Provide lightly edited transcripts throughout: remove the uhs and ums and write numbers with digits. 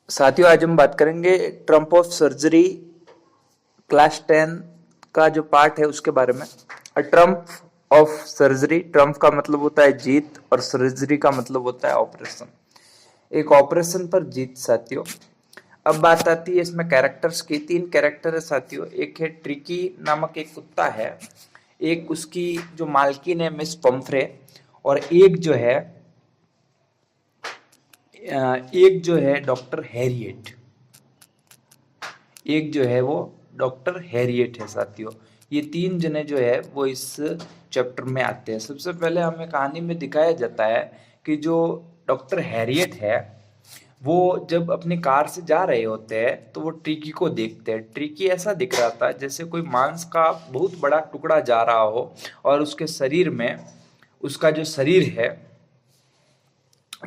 साथियों, आज हम बात करेंगे ट्रम्प ऑफ सर्जरी क्लास 10 का जो पार्ट है उसके बारे में। ट्रम्प ऑफ सर्जरी, ट्रम्प का मतलब होता है जीत और सर्जरी का मतलब होता है ऑपरेशन। एक ऑपरेशन पर जीत साथियों। अब बात आती है इसमें कैरेक्टर्स की। 3 कैरेक्टर है साथियों। एक है ट्रिकी नामक एक कुत्ता है, एक उसकी जो मालकिन है मिस पंफ्रे, और एक जो है डॉक्टर हैरियट। एक जो है वो डॉक्टर हैरियट है साथियों। ये 3 जने जो है वो इस चैप्टर में आते हैं। सबसे पहले हमें कहानी में दिखाया जाता है कि जो डॉक्टर हैरियट है वो जब अपनी कार से जा रहे होते हैं तो वो ट्रिकी को देखते हैं। ट्रिकी ऐसा दिख रहा था जैसे कोई मांस का बहुत बड़ा टुकड़ा जा रहा हो और उसके शरीर में, उसका जो शरीर है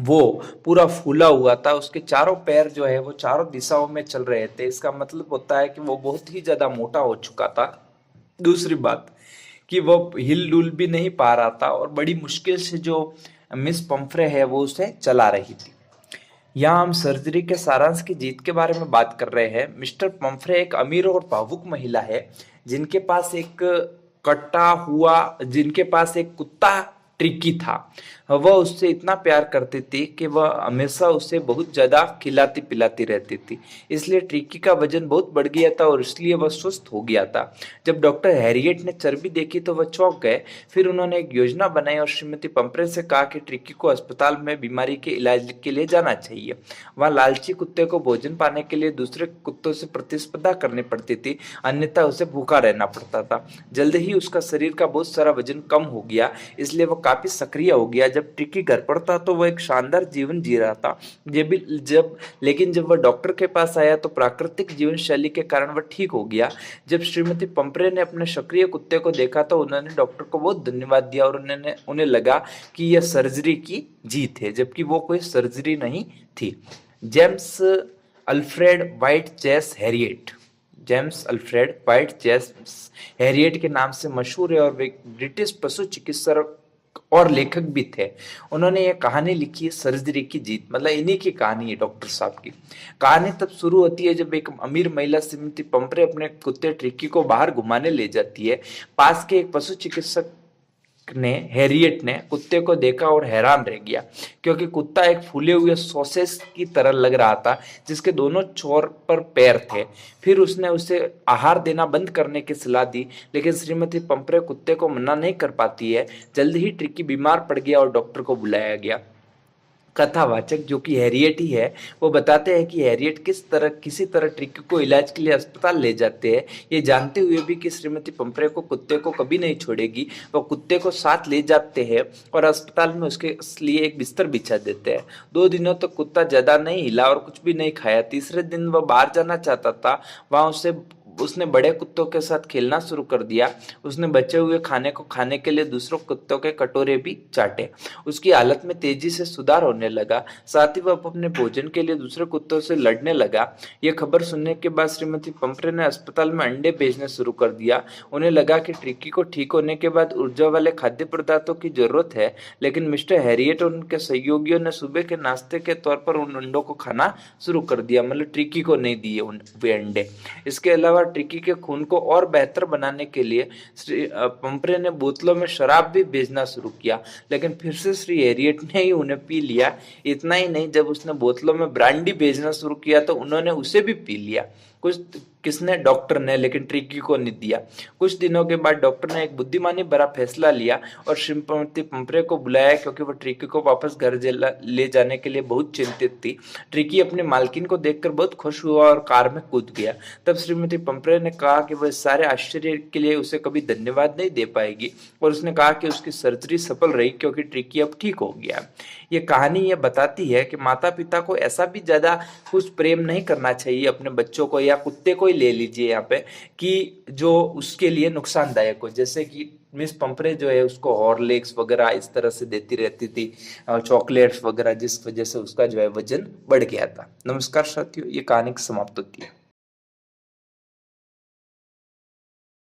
वो पूरा फूला हुआ था। उसके चारों पैर जो है वो चारों दिशाओं में चल रहे थे। इसका मतलब होता है कि वो बहुत ही ज्यादा मोटा हो चुका था। दूसरी बात कि वो हिल डुल भी नहीं पा रहा था और बड़ी मुश्किल से जो मिस पंफ्रे है वो उसे चला रही थी। यहाँ हम सर्जरी के सारांश की जीत के बारे में बात कर रहे हैं। मिस्टर पंफ्रे एक अमीर और भावुक महिला है जिनके पास एक कुत्ता ट्रिकी था। वह उससे इतना प्यार करती थी कि वह हमेशा उसे बहुत ज्यादा खिलाती पिलाती रहती थी। इसलिए ट्रिकी का वजन बहुत बढ़ गया था और इसलिए वह सुस्त हो गया था। जब डॉक्टर हैरियट ने चर्बी देखी तो वह चौंक गए। फिर उन्होंने एक योजना बनाई और श्रीमती पंफ्रे से कहा कि ट्रिकी को अस्पताल में बीमारी के इलाज के लिए जाना चाहिए। वहाँ लालची कुत्ते को भोजन पाने के लिए दूसरे कुत्तों से प्रतिस्पर्धा करनी पड़ती थी, अन्यथा उसे भूखा रहना पड़ता था। जल्द ही उसका शरीर का बहुत सारा वजन कम हो गया, इसलिए वह काफी सक्रिय हो गया। जब ट्रिकी घर पर था तो वह एक शानदार जीवन जी रहा था। लेकिन जब वह डॉक्टर के पास आया तो प्राकृतिक जीवन शैली के कारण वह ठीक हो गया। जब श्रीमती पंप्रे ने अपने सक्रिय कुत्ते को देखा तो उन्होंने डॉक्टर को बहुत धन्यवाद दिया और उन्हें लगा कि यह सर्जरी की जीत है, जबकि वो कोई सर्जरी नहीं थी। James Alfred White Chase Harriet James Alfred White Chase Harriet के नाम से मशहूर है और वे ब्रिटिश पशु चिकित्सक और लेखक भी थे। उन्होंने ये कहानी लिखी है सर्जरी की जीत, मतलब इन्हीं की कहानी है। डॉक्टर साहब की कहानी तब शुरू होती है जब एक अमीर महिला श्रीमती पंप्रे अपने कुत्ते ट्रिकी को बाहर घुमाने ले जाती है। पास के एक पशु चिकित्सक हैरियट ने कुत्ते को देखा और हैरान रह गया, क्योंकि कुत्ता एक फूले हुए सॉसेज की तरह लग रहा था जिसके दोनों छोर पर पैर थे। फिर उसने उसे आहार देना बंद करने की सलाह दी, लेकिन श्रीमती पंप्रे कुत्ते को मना नहीं कर पाती है। जल्द ही ट्रिकी बीमार पड़ गया और डॉक्टर को बुलाया गया। कथावाचक जो कि हैरियट ही है, वो बताते हैं कि हैरियट किसी तरह ट्रिकी को इलाज के लिए अस्पताल ले जाते हैं, ये जानते हुए भी कि श्रीमती पंप्रे को कुत्ते को कभी नहीं छोड़ेगी। वो कुत्ते को साथ ले जाते हैं और अस्पताल में उसके लिए एक बिस्तर बिछा देते हैं। 2 दिनों तक कुत्ता ज्यादा नहीं हिला और कुछ भी नहीं खाया। तीसरे दिन वह बाहर जाना चाहता था। वहां उसने बड़े कुत्तों के साथ खेलना शुरू कर दिया। उसने बचे हुए खाने को खाने के लिए दूसरों कुत्तों के कटोरे भी चाटे। उसकी हालत में तेजी से सुधार होने लगा। साथ ही वह अपने भोजन के लिए दूसरे कुत्तों से लड़ने लगा। यह खबर सुनने के बाद श्रीमती पंप्रे ने अस्पताल में अंडे बेचने शुरू कर दिया। उन्हें लगा कि ट्रिकी को ठीक होने के बाद ऊर्जा वाले खाद्य पदार्थों की जरूरत है, लेकिन मिस्टर हैरियट और उनके सहयोगियों ने सुबह के नाश्ते के तौर पर उन अंडों को खाना शुरू कर दिया। मतलब ट्रिकी को नहीं दिए वे अंडे। इसके अलावा ट्रिकी के खून को और बेहतर बनाने के लिए पंप्रे ने बोतलों में शराब भी बेचना शुरू किया, लेकिन फिर से श्री हैरियट ने ही उन्हें पी लिया। इतना ही नहीं, जब उसने बोतलों में ब्रांडी बेचना शुरू किया तो उन्होंने उसे भी पी लिया। डॉक्टर ने, लेकिन ट्रिकी को नहीं दिया। कुछ दिनों के बाद डॉक्टर ने एक बुद्धिमानी भरा फैसला लिया और श्रीमती पंप्रे को बुलाया, क्योंकि वह ट्रिकी को वापस घर ले जाने के लिए बहुत चिंतित थी। ट्रिकी अपने मालकिन को देखकर बहुत खुश हुआ और कार में कूद गया। तब श्रीमती पंप्रे ने कहा कि वह सारे आश्चर्य के लिए उसे कभी धन्यवाद नहीं दे पाएगी, और उसने कहा कि उसकी सर्जरी सफल रही क्योंकि ट्रिकी अब ठीक हो गया। ये कहानी ये बताती है कि माता पिता को ऐसा भी ज्यादा कुछ प्रेम नहीं करना चाहिए अपने बच्चों को, या कुत्ते को ही ले लीजिए यहाँ पे, कि जो उसके लिए नुकसानदायक हो। जैसे कि मिस पंप्रे जो है उसको हॉर्लिक्स वगैरह इस तरह से देती रहती थी, चॉकलेट्स वगैरह, जिस वजह से उसका जो है वजन बढ़ गया था। नमस्कार साथियों, ये कहानी समाप्त होती है।